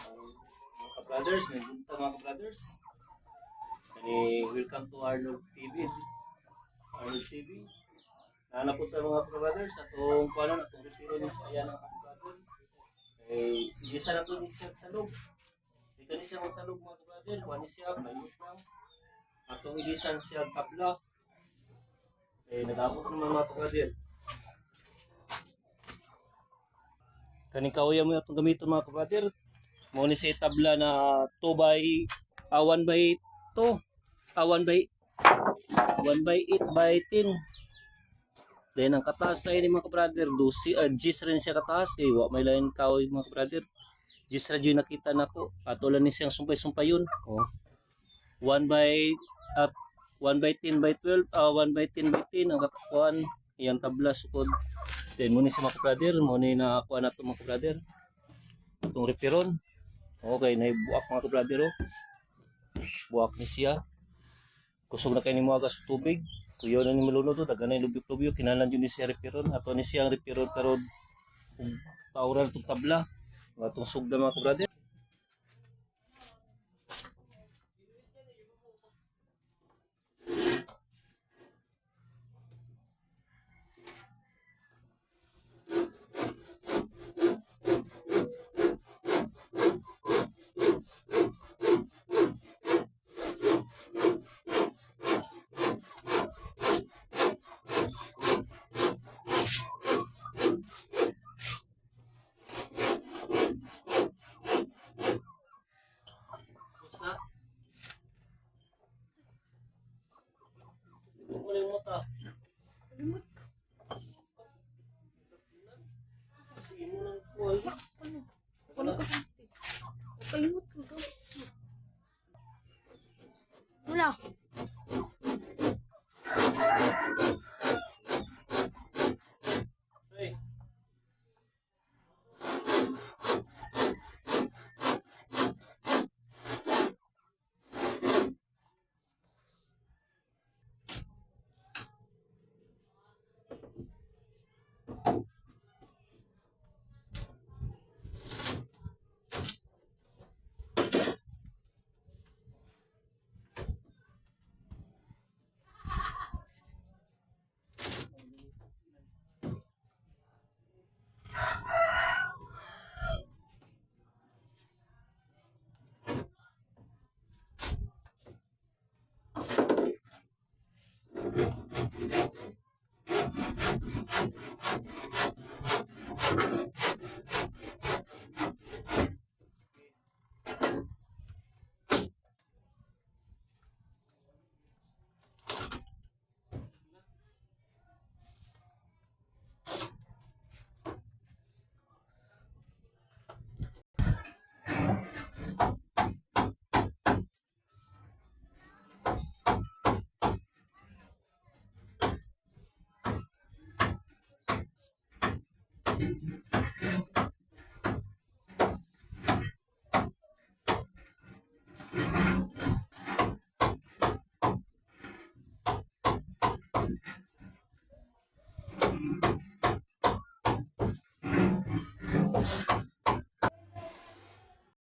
Mga ka-brothers, may bunta mga ka-brothers. Kani, welcome to Arnold TV. Arnold TV. Nanapunta mga ka-brothers, atong kuanan, atong retiro ni sa ayan ng ka-brother. Eh, isa na to ni siya sa loob. Ika ni siya sa loob mga ka-brother, kuha ni siya, mayot lang. Atong ilisan siya tabla. Eh, nagabot naman mga ka-brother. Kaning kahoy mo itong gamiton mga ka-brother. Mo ni sa tabla na 2 by 1 by 2. 1 by 1 by 8 by 10. Then ang kataas na ini mga ka-brother, Gis rin siya kataas kay wa may lain kahoy mga ka-brother. Gis ra jud nakita nako. Atulan ni siyang sumpay-sumpayon. Oh. 1 by 1 by 10 by 12, 1 by 10 by 10 ang katakuan iyang tabla sukod. Then mo ni si mga ka-brother, mo ni nakakuha na ito mga ka-brother. Itong repiron. Okay, naibuak mga ka-brother oh. Buak ni siya. Kusog na kayo ni mga sa tubig. Kuyo na ni malunod oh, dagan na lubyo-lubyo, kinalan yun ni siya repiron. Ato ni siyang repiron karon tauran itong tabla. Itong sugda mga ka-brother. Ano yung mata? Limot ka. Kasi mo lang kuha. Ano? Ano ka konti? Kalimot ka daw. Wala. Hey.